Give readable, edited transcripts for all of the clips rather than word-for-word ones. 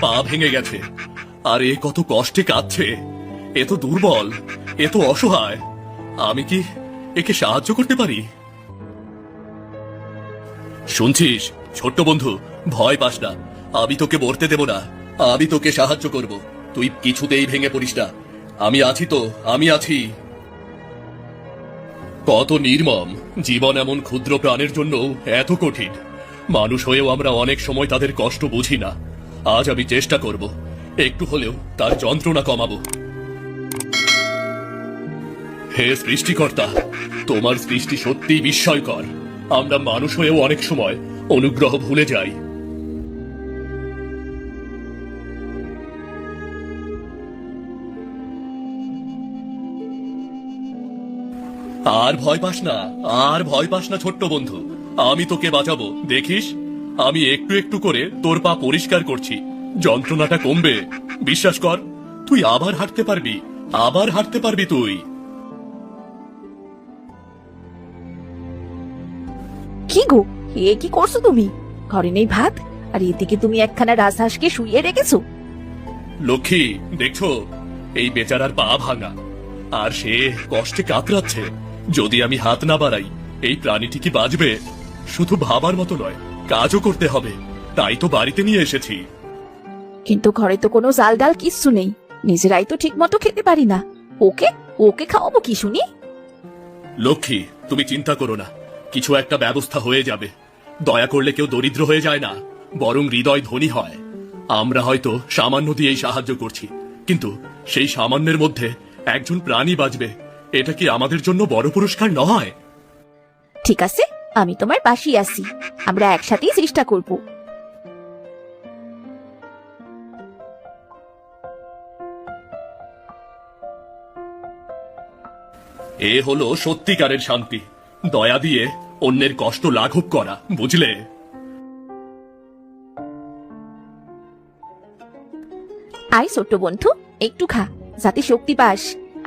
পা ভেঙে গেছে, আর এ কত কষ্টে কাঁদছে। এ তো দুর্বল, এ তো অসহায়। আমি কি একে সাহায্য করতে পারি? শুনছিস ছোট্ট বন্ধু, ভয় পাস না, আমি তোকে মরতে দেব না। আমি তোকে সাহায্য করব, তুই কিছুতেই ভেঙে পড়িস না। আমি আছি তো, আমি আছি। কত নির্মম জীবন, এমন ক্ষুদ্র প্রাণের জন্য এত কঠিন। মানুষ হয়েও আমরা অনেক সময় তাদের কষ্ট বুঝি না। আজ আমি চেষ্টা করব একটু হলেও তার যন্ত্রণা কমাবো। হে সৃষ্টিকর্তা, তোমার সৃষ্টি সত্যিই বিস্ময়কর। আমরা মানুষ হয়েও অনেক সময় অনুগ্রহ ভুলে যাই। আর ভয় পাস না, আর ভয় পাস না ছোট্ট বন্ধু, আমি তোকে বাঁচাবো। দেখিস, আমি একটু একটু করে তোর পা পরিষ্কার করছি। যন্ত্রণাটা কমবে, বিশ্বাস কর। তুই আবার হাঁটতে পারবি, আবার হাঁটতে পারবি তুই। কি গো, এ কি করছো তুমি? ঘরে নেই ভাত, আর এদিকে তুমি একখানা রাজহাঁসকে শুইয়ে রেখেছো। লক্ষ্মী, দেখছো এই বেচারার পা ভাঙা, আর সে কষ্টে কাতরাচ্ছে। যদি আমি হাত না বাড়াই, এই প্রাণীটি কি বাঁচবে? শুধু ভাবার মতো নয়, কাজও করতে হবে। তাই তো বাড়িতে নিয়ে এসেছি। কিন্তু ঘরে তো কোনো চাল ডাল কিচ্ছু নেই, নিজেরাই তো ঠিক মতো খেতে পারি না। ওকে ওকে খাওয়াবো কি শুনি? লক্ষ্মী, তুমি চিন্তা করো না, কিছু একটা ব্যবস্থা হয়ে যাবে। দয়া করলে কেউ দরিদ্র হয়ে যায় না, বরং হৃদয় ধনী হয়। আমরা হয়তো সামান্য দিয়েই সাহায্য করছি, কিন্তু সেই সামান্যের মধ্যে একজন প্রাণী বাঁচবে, এটা কি আমাদের জন্য বড় পুরস্কার নয়? ঠিক আছে, আমি তোমার পাশেই আছি। আমরা একসাথেই চেষ্টা করব। এ হলো সত্যিকারের শান্তি, দয়া দিয়ে অন্যের কষ্ট লাঘব করা, বুঝলে? আয় ছোট্ট বন্ধু, একটু খা, যাতে শক্তি পাস।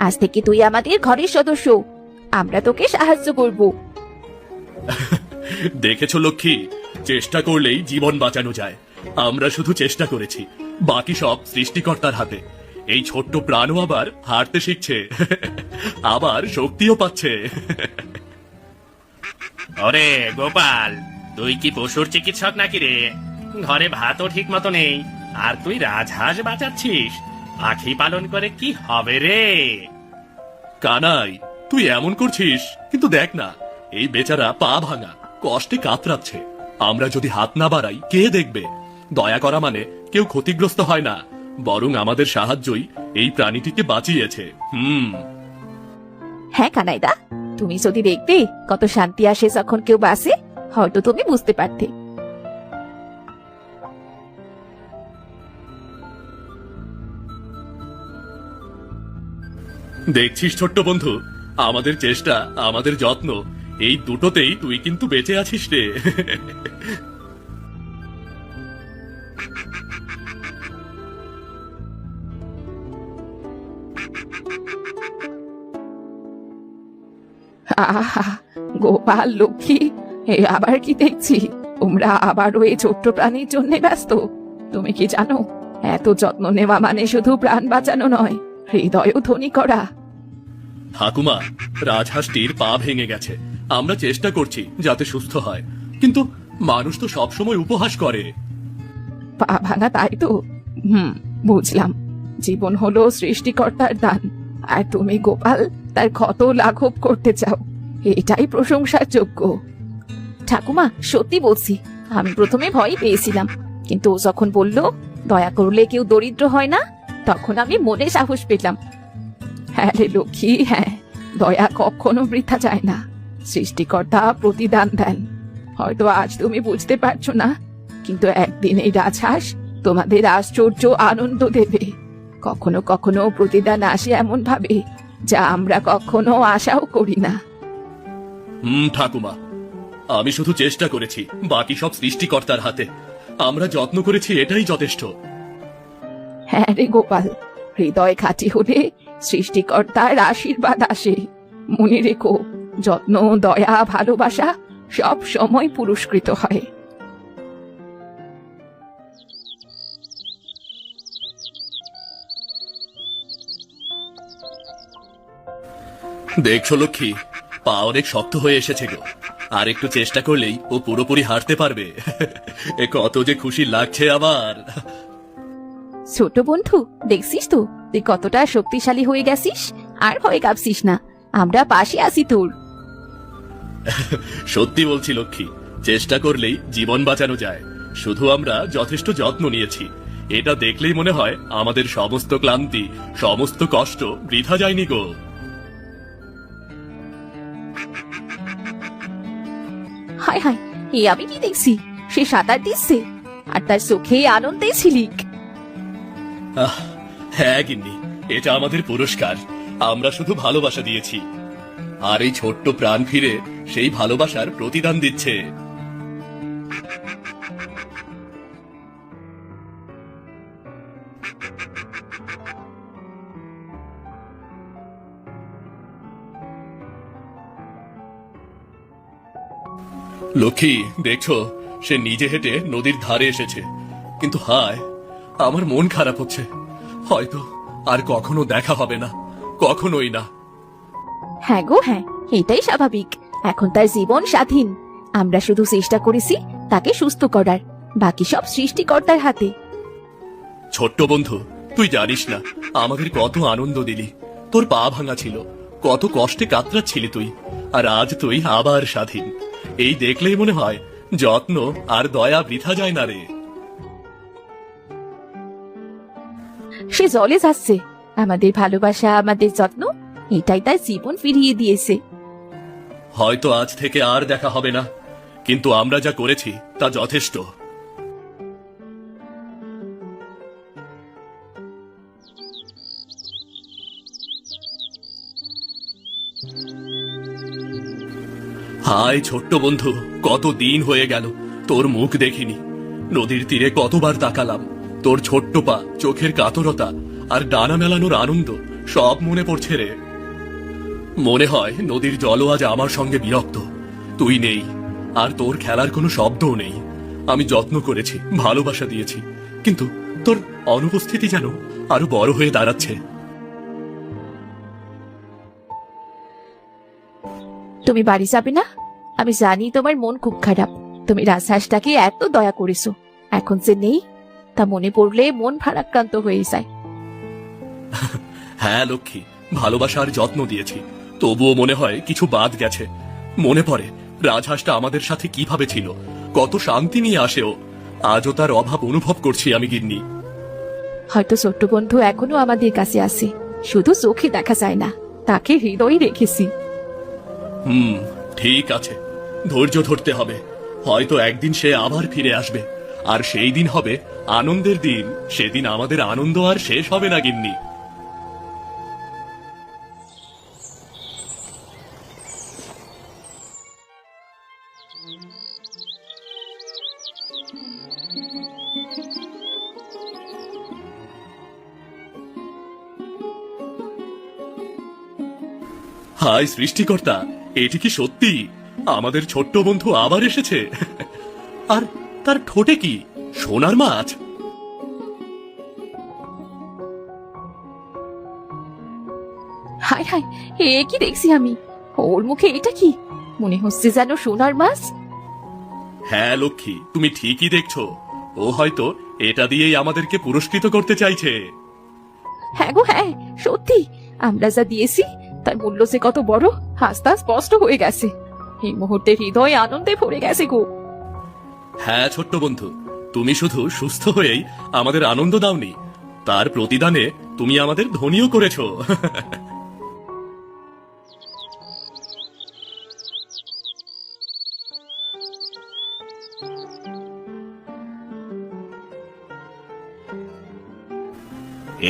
আজ থেকে তুই আমাদের ঘরের সদস্য, আমরা তোকে সাহায্য করব। দেখেছো লক্ষ্মী, চেষ্টা করলেই জীবন বাঁচানো যায়। আমরা শুধু চেষ্টা করেছি, বাকি সব সৃষ্টিকর্তার হাতে। এই ছোট্ট প্রাণও আবার হাঁটতে শিখছে, আবার শক্তিও পাচ্ছে। ওরে গোপাল, তুই কি পশুর চিকিৎসক নাকি রে? ঘরে ভাতও ঠিক মতো নেই, আর তুই রাজহাঁস বাঁচাচ্ছিস? পাখি পালন করে কি হবে রে? কানাই, তুই এমন করছিস, কিন্তু দেখ না, এই বেচারা পা ভাঙা, কষ্টে কাতরাচ্ছে। আমরা যদি হাত না বাড়াই, কে দেখবে? দয়া করা মানে কেউ ক্ষতিগ্রস্ত হয় না, বরং আমাদের সাহায্যই এই প্রাণীটিকে বাঁচিয়েছে। হ্যাঁ কানাইদা, তুমি যদি দেখতে কত শান্তি আসে যখন কেউ বাসে, হয়তো তুমি বুঝতে পারতে। দেখছিস ছোট্ট বন্ধু, আমাদের চেষ্টা, আমাদের যত্ন, এই দুটোতেই তুই কিন্তু বেঁচে আছিস রে। আহা, গোপাল লক্ষ্মী, এ আবার কি দেখছি? তোমরা আবারও এই ছোট্ট প্রাণীর জন্য ব্যস্ত। তুমি কি জানো, এত যত্ন নেওয়া মানে শুধু প্রাণ বাঁচানো নয়, হৃদয়ও ধনী করা। ঠাকুমা, রাজহাঁসটির পা ভেঙে গেছে, আমরা চেষ্টা করছি যাতে সুস্থ হয়, কিন্তু মানুষ তো সবসময় উপহাস করে। পা ভাঙা, তাই তো? বুঝলাম। জীবন হলো সৃষ্টিকর্তার দান, আর তুমি গোপাল তার ক্ষত লাঘব করতে চাও, এটাই প্রশংসার যোগ্য। ঠাকুমা, সত্যি বলছি, আমি প্রথমে ভয় পেয়েছিলাম, কিন্তু ও যখন বলল দয়া করলে কেউ দরিদ্র হয় না, তখন আমি মনে সাহস পেলাম। হ্যাঁ রে লক্ষ্মী, হ্যাঁ, দয়া কখনো বৃথা যায় না। সৃষ্টিকর্তা প্রতিদান দেন। হয়তো আজ তুমি বুঝতে পারছো না, কিন্তু একদিন এই রাজহাঁস তোমাদের আশ্চর্য আনন্দ দেবে। কখনো কখনো প্রতিদান আসে এমন ভাবে, যা আমরা কখনো আশাও করি না। ঠাকুমা, আমি শুধু চেষ্টা করেছি, বাকি সব সৃষ্টিকর্তার হাতে। আমরা যত্ন করেছি, এটাই যথেষ্ট। হ্যাঁ রে গোপাল, হৃদয় খাঁটি হলে সৃষ্টিকর্তার আশীর্বাদ আসে। মনে রেখো, যত্ন, দয়া, ভালোবাসা সব সময় পুরস্কৃত হয়। দেখছো লক্ষ্মী, পা অনেক শক্ত হয়ে এসেছে গো। আর একটু চেষ্টা করলেই ও পুরোপুরি হাঁটতে পারবে। এ কত যে খুশি লাগছে আমার। ছোট বন্ধু, দেখছিস তো তুই কতটা শক্তিশালী হয়ে গেছিস। আর ভয় কাঁপছিস না, আমরা পাশে আছি তোর। সত্যি বলছি লক্ষ্মী, চেষ্টা করলেই জীবন বাঁচানো যায়। শুধু আমরা যথেষ্ট যত্ন নিয়েছি। এটা দেখলেই মনে হয় আমাদের সমস্ত ক্লান্তি, সমস্ত কষ্ট বৃথা যায়নি গো। হায় হায়, এ আমি কি দেখছি? সে সাঁতার দিচ্ছে আর তার চোখে আনন্দে ঝিলিক। হ্যাঁ গিন্নি, এটা আমাদের পুরস্কার। আমরা শুধু ভালোবাসা দিয়েছি, আর এই ছোট্ট প্রাণ ফিরে সেই ভালোবাসার প্রতিদান দিচ্ছে। লক্ষ্মী, দেখছো সে নিজে হেঁটে নদীর ধারে এসেছে। কিন্তু হায়, আমার মন খারাপ হচ্ছে। হয়তো আর কখনো দেখা হবে না, কখনোই না। হ্যাঁ গো হ্যাঁ, এটাই স্বাভাবিক। এখন তার জীবন স্বাধীন। আমরা শুধু চেষ্টা করেছি তাকে সুস্থ করার, বাকি সব সৃষ্টিকর্তার হাতে। ছোট্ট বন্ধু, তুই জানিস না আমাদের কত আনন্দ দিলি। তোর পা ভাঙা ছিল, কত কষ্টে কাতরাচ্ছিলি তুই, আর আজ তুই আবার স্বাধীন। এই দেখলেই মনে হয় যত্ন আর দয়া বৃথা যায় না রে। সে জলে যাচ্ছে। আমাদের ভালোবাসা, আমাদের যত্ন, এটাই তার জীবন ফিরিয়ে দিয়েছে। হয়তো আজ থেকে আর দেখা হবে না, কিন্তু আমরা যা করেছি তা যথেষ্ট। হায় ছোট্ট বন্ধু, কত দিন হয়ে গেল তোর মুখ দেখিনি। নদীর তীরে কতবার তাকালাম, তোর ছোট্ট পা, চোখের কাতরতা আর ডানা মেলানোর আনন্দ সব মনে পড়ছে রে। মনে হয় নদীর জলও আজ আমার সঙ্গে বিরক্ত। তুই নেই, আর তোর খেলার কোনো শব্দও নেই। আমি যত্ন করেছি, ভালোবাসা দিয়েছি, কিন্তু তোর অনুপস্থিতি যেন আরো বড় হয়ে দাঁড়াচ্ছে। তুমি বাড়ি যাবে না? আমি জানি তোমার মন খুব খারাপ। তুমি রাজহাঁসটাকে এত দয়া করেছো, এখন যে নেই তা মনে পড়লে মন ভারাক্রান্ত হয়ে যায়। হ্যাঁ লক্ষ্মী, ভালোবাসার যত্ন দিয়েছি, তবুও মনে হয় কিছু বাদ গেছে। মনে পড়ে রাজহাঁসটা আমাদের সাথে কিভাবে ছিল, কত শান্তি নিয়ে আসেও। আজও তার অভাব অনুভব করছি আমি গিন্নি। হয়তো ছোট্ট বন্ধু এখনো আমাদের কাছে আছে, শুধু চোখে দেখা যায় না, তাকে হৃদয়ে রেখেছি। ঠিক আছে, ধৈর্য ধরতে হবে। হয়তো একদিন সে আবার ফিরে আসবে, আর সেই দিন হবে আনন্দের দিন। সেদিন আমাদের আনন্দ আর শেষ হবে না গিন্নি। হায় সৃষ্টিকর্তা, এটি কি সত্যি? আমাদের ছোট্ট বন্ধু আবার এসেছে। আর তার ঠোঁটে কি সোনার মাছ? হায় হায়, এ কি দেখছি আমি? ওর মুখে এটা কি? মনে হচ্ছে যেন সোনার মাছ। হ্যাঁ লক্ষ্মী, তুমি ঠিকই দেখছো। ও হয়তো এটা দিয়েই আমাদেরকে পুরস্কৃত করতে চাইছে। হ্যাঁ গো হ্যাঁ, সত্যি আমরা যা দিয়েছি তার মূল্য যে কত বড় আস্তে স্পষ্ট হয়ে গেছে। এই মুহূর্তে হৃদয় আনন্দে ভরে গেছে গো। হ্যাঁ ছোট্ট বন্ধু, তুমি শুধু সুস্থ হয়েই আমাদের আনন্দ দাওনি, তার প্রতিদানে তুমি আমাদের ধনীও করেছো।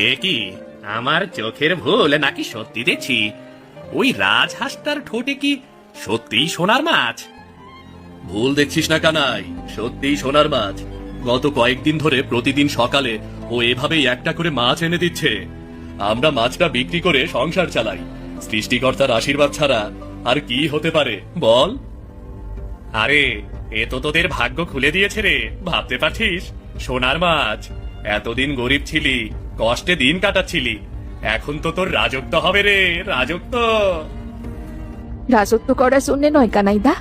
এ কি আমার চোখের ভুল নাকি সত্যি দেখছি? ওই রাজহাঁসটার ঠোঁটে কি সত্যিই সোনার মাছ? ভুল দেখছিস না কানাই, সত্যিই সোনার মাছ। গত কয়েকদিন ধরে প্রতিদিন সকালে ও এভাবেই একটা করে মাছ এনে দিচ্ছে। আমরা মাছটা বিক্রি করে সংসার চালাই। সৃষ্টিকর্তার আশীর্বাদ ছাড়া আর কি হতে পারে বল? আরে, এ তো তোদের ভাগ্য খুলে দিয়েছে রে, ভাবতে পারছিস? সোনার মাছ। এতদিন গরিব ছিলি, কষ্টে দিন কাটাচ্ছিলি, এখন তো তোর রাজত্ব হবে রে, রাজত্ব। রাজত্ব করার জন্য নয় কানাইদা,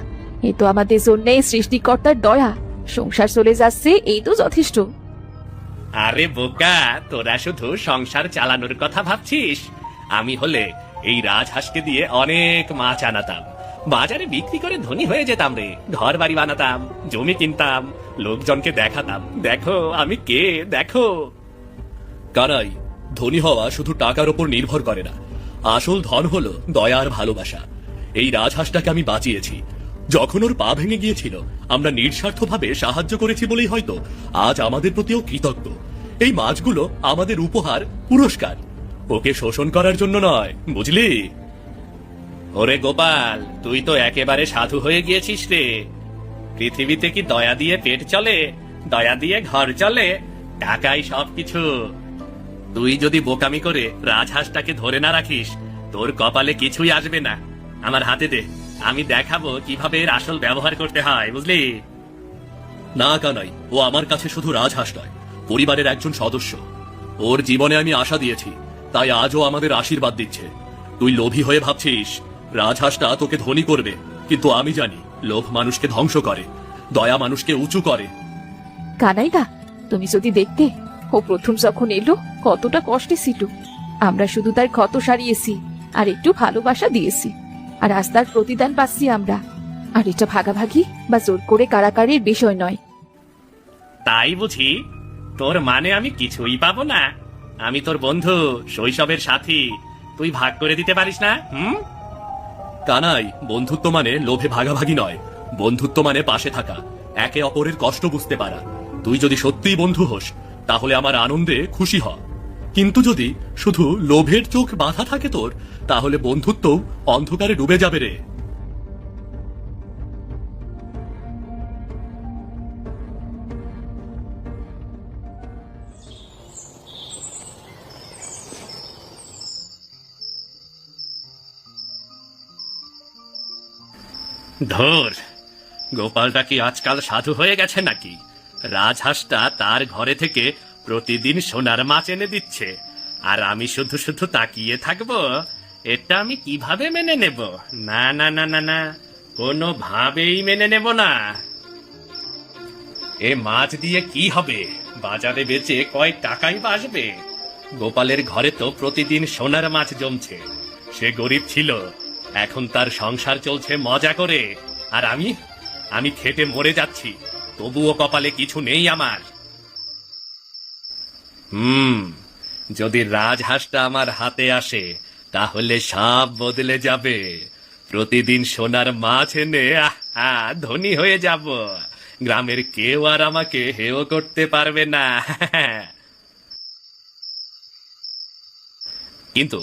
এ তো আমাদের জন্য সৃষ্টিকর্তার দয়া। সংসার চলে যাচ্ছে, এই তো যথেষ্ট। আরে বোকা, তোরা শুধু সংসার চালানোর কথা ভাবছিস। আমি হলে এই রাজহাঁসকে দিয়ে অনেক মাছ আনাতাম, বাজারে বিক্রি করে ধনী হয়ে যেতাম রে। ঘর বাড়ি বানাতাম, জমি কিনতাম, লোকজনকে দেখাতাম, দেখো আমি কে, দেখো। কানাই, ধনী হওয়া শুধু টাকার উপর নির্ভর করে না। আসল ধন হলো দয়া আর ভালোবাসা। এই রাজহাঁসটাকে আমি বাঁচিয়েছি। যখন ওর পা ভেঙে গিয়েছিল, আমরা নিঃস্বার্থভাবে সাহায্য করেছি বলেই হয়তো আজ আমাদের প্রতিও কৃতজ্ঞ। এই মাছগুলো আমাদের উপহার, পুরস্কার। ওকে শোষণ করার জন্য নয়, বুঝলি? ওরে গোপাল, তুই তো একেবারে সাধু হয়ে গিয়েছিস রে। পৃথিবীতে কি দয়া দিয়ে পেট চলে? দয়া দিয়ে ঘর চলে? টাকাই সবকিছু। তুই যদি বোকামি করে রাজহাঁসটাকে ধরে না রাখিস, তোর কপালে কিছুই আসবে না। আমার হাতে দে, আমি দেখাবো কিভাবে এর আসল ব্যবহার করতে হয়, বুঝলি? না কানাই, ও আমার কাছে শুধু রাজহাঁস নয়, পরিবারের একজন সদস্য। ওর জীবনে আমি আশা দিয়েছি, তাই আজও আমাদের আশীর্বাদ দিচ্ছে। তুই লোভী হয়ে ভাবছিস রাজহাঁসটা তোকে ধনী করবে, কিন্তু আমি জানি লোভ মানুষকে ধ্বংস করে, দয়া মানুষকে উঁচু করে। কানাইদা, তুমি যদি দেখতে, ও প্রথম যখন এলো কতটা কষ্টে ছিল। আমরা শুধু তার ক্ষত সারিয়েছি আর একটু ভালোবাসা দিয়েছি, আর আজ তার প্রতিদান পাচ্ছি আমরা। আর এটা ভাগাভাগি বা জোর করে কারাকারির বিষয় নয়। তাই বুঝি? তোর মানে আমি কিছুই পাবো না? আমি তোর বন্ধু, শৈশবের সাথী, তুই ভাগ করে দিতে পারিস না? কানাই, বন্ধুত্ব মানে লোভে ভাগাভাগি নয়। বন্ধুত্ব মানে পাশে থাকা, একে অপরের কষ্ট বুঝতে পারা। তুই যদি সত্যিই বন্ধু হোস, তাহলে আমার আনন্দে খুশি হ। কিন্তু যদি শুধু লোভের চোখ বাঁধা থাকে তোর, তাহলে বন্ধুত্ব অন্ধকারে ডুবে যাবে রে। ধর, গোপালটা কি আজকাল সাধু হয়ে গেছে নাকি? রাজহাঁসটা তার ঘরে থেকে প্রতিদিন সোনার মাছ এনে দিচ্ছে, আর আমি শুধু শুধু তাকিয়ে থাকবো? এটা আমি কিভাবে মেনে নেব? না না না না না, কোনোভাবেই মেনে নেব না। এ মাছ দিয়ে কি হবে? বাজারে বেচে কয় টাকাই বা আসবে? গোপালের ঘরে তো প্রতিদিন সোনার মাছ জমছে। সে গরিব ছিল, এখন তার সংসার চলছে মজা করে, আর আমি খেটে মরে যাচ্ছি, তবুও কপালে কিছু নেই আমার। যদি রাজহাঁসটা আমার হাতে আসে, তাহলে সব বদলে যাবে। প্রতিদিন সোনার মাছ এনে ধনী হয়ে যাব। গ্রামের কেউ আর আমাকে হেয় করতে পারবে না। কিন্তু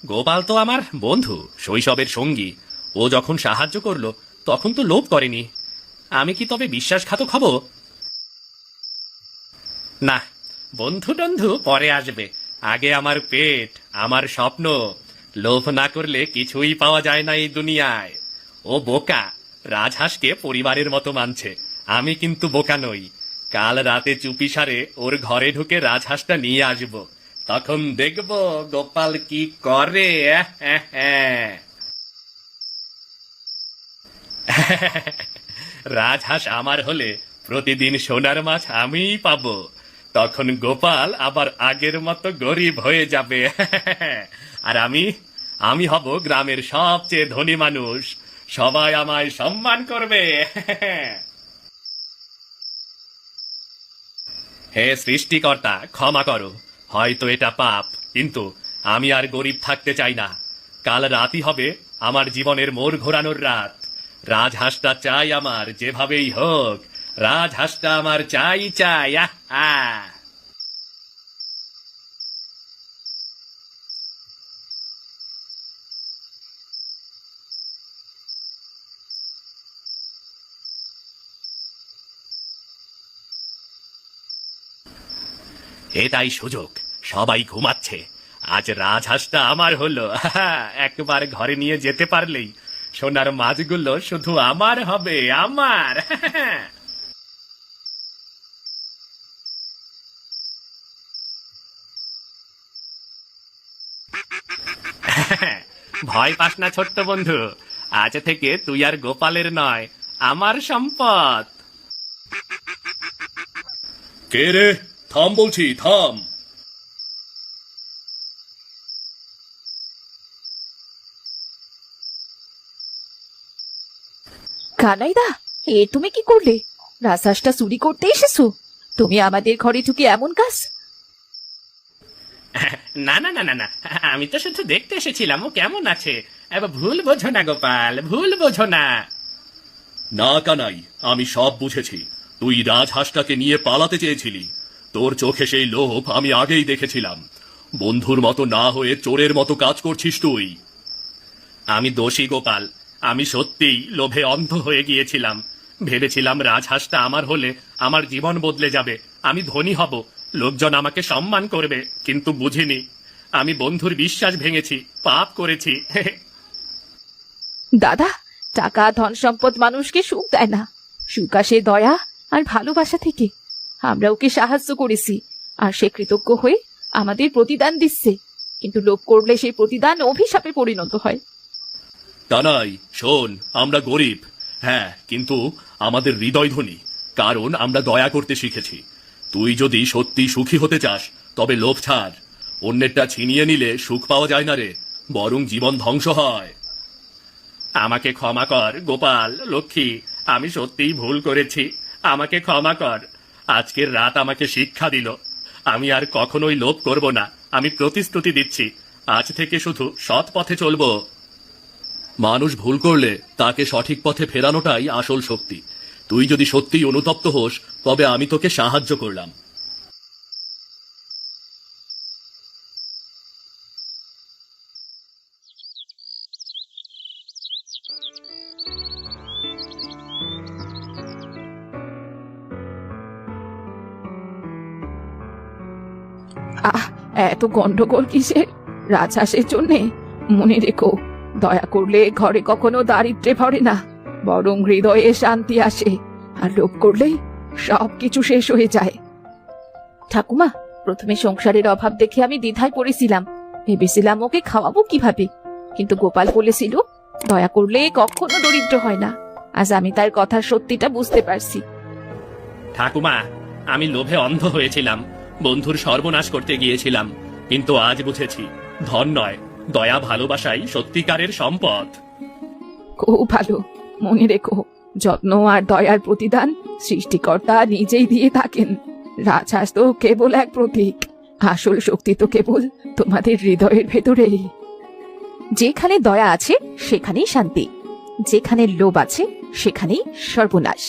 গোপাল তো আমার বন্ধু, শৈশবের সঙ্গী। ও যখন সাহায্য করলো, তখন তো লোভ করেনি। আমি কি তবে বিশ্বাসঘাতক হব? না, বন্ধু টন্ধু পরে আসবে, আগে আমার পেট, আমার স্বপ্ন। লোভ না করলে কিছুই পাওয়া যায় না এই দুনিয়ায়। ও বোকা, রাজহাঁসকে পরিবারের মতো মানছে, আমি কিন্তু বোকা নই। কাল রাতে চুপিসারে ওর ঘরে ঢুকে রাজহাঁসটা নিয়ে আসব, তখন দেখব গোপাল কি করে। রাজহাঁস আমার হলে প্রতিদিন সোনার মাছ আমিই পাবো। তখন গোপাল আবার আগের মতো গরিব হয়ে যাবে। আর আমি হব গ্রামের সবচেয়ে ধনী মানুষ। সবাই আমায় সম্মান করবে। হে সৃষ্টিকর্তা, ক্ষমা করো, হয়তো এটা পাপ, কিন্তু আমি আর গরিব থাকতে চাই না। কাল রাতই হবে আমার জীবনের মোড় ঘোরানোর রাত। রাজহাঁসটা চাই আমার, যেভাবেই হোক। রাজহাঁসটা আমার চাই চাই। এটাই সুযোগ, সবাই ঘুমাচ্ছে, আজ রাজহাঁসটা আমার হলো। একবার ঘরে নিয়ে যেতে পারলেই সোনার মাছগুলো শুধু আমার হবে, আমার। ভয় পাস না ছোট্ট বন্ধু, আজ থেকে তুই আর গোপালের নয়, আমার সম্পদ। কে রে? থাম বলছি, থাম। কানাইদা, এ তুমি কি করলে? রাজহাঁসটা চুরি করতে এসেছো? তুমি আমাদের ঘরে ঢুকে এমন কাজ? না না না না না, আমি তো শুধু দেখতে এসেছিলাম ও কেমন আছে। এবার ভুল বোঝো না গোপাল, ভুল বোঝো না। না কানাই, আমি সব বুঝেছি। তুই রাজহাঁসটাকে নিয়ে পালাতে চেয়েছিলি। তোর চোখে সেই লোভ আমি আগেই দেখেছিলাম। বন্ধুর মতো না হয়ে চোরের মতো কাজ করছিস তুই। আমি দোষী গোপাল, আমি সত্যিই লোভে অন্ধ হয়ে গিয়েছিলাম। ভেবেছিলাম রাজহাঁসটা আমার হলে আমার জীবন বদলে যাবে, আমি ধনী হব, লোকজন আমাকে সম্মান করবে, কিন্তু বুঝিনি আমি বন্ধুর বিশ্বাস ভেঙেছি, পাপ করেছি। দাদা, টাকা ধন সম্পদ মানুষকে সুখ দেয় না, সুখ আসে দয়া আর ভালোবাসা থেকে। আমরা ওকে সাহায্য করেছি, আর সে কৃতজ্ঞ হয়ে আমাদের প্রতিদান দিচ্ছে। কিন্তু লোভ করলে সেই প্রতিদান অভিশাপে পরিণত হয়। কানাই শোন, আমরা গরিব, হ্যাঁ, কিন্তু আমাদের হৃদয় ধনী, কারণ আমরা দয়া করতে শিখেছি। তুই যদি সত্যি সুখী হতে চাস তবে লোভ ছাড়। অন্যেরটা ছিনিয়ে নিলে সুখ পাওয়া যায় না রে, বরং জীবন ধ্বংস হয়। আমাকে ক্ষমা কর গোপাল, লক্ষ্মী, আমি সত্যিই ভুল করেছি, আমাকে ক্ষমা কর। আজকের রাত আমাকে শিক্ষা দিল, আমি আর কখনোই লোভ করব না। আমি প্রতিশ্রুতি দিচ্ছি, আজ থেকে শুধু সৎ পথে চলবো। মানুষ ভুল করলে তাকে সঠিক পথে ফেরানোটাই আসল শক্তি। তুই যদি সত্যিই অনুতপ্ত হোস তবে আমি তোকে সাহায্য করলাম। আহ, এত গন্ডগোল কিসের? রাজহাঁসের জন্যে? মনে রেখো, দয়া করলে ঘরে কখনো দারিদ্র্যে ভরে না, বরং হৃদয়ে শান্তি আসে। আর লোভ করলেই সবকিছু শেষ হয়ে যায়। ঠাকুমা, প্রথমে সংসারের অভাব দেখে আমি দ্বিধায় পড়েছিলাম, ভেবেছিলাম ওকে খাওয়াবো কিভাবে। কিন্তু গোপাল বলেছিল দয়া করলে কখনো দরিদ্র হয় না। আজ আমি তার কথার সত্যিটা বুঝতে পারছি। ঠাকুমা, আমি লোভে অন্ধ হয়েছিলাম, বন্ধুর সর্বনাশ করতে গিয়েছিলাম, কিন্তু আজ বুঝেছি ধন নয়, দয়া ভালোবাসাই সত্যিকারের সম্পদ। খুব ভালো, মনে রেখো, যত্ন আর দয়ার প্রতিদান সৃষ্টিকর্তা নিজেই দিয়ে থাকেন। রাজহাঁস তো কেবল এক প্রতীক, আসল শক্তি তো কেবল তোমাদের হৃদয়ের ভেতরেই। যেখানে দয়া আছে সেখানেই শান্তি, যেখানে লোভ আছে সেখানেই সর্বনাশ।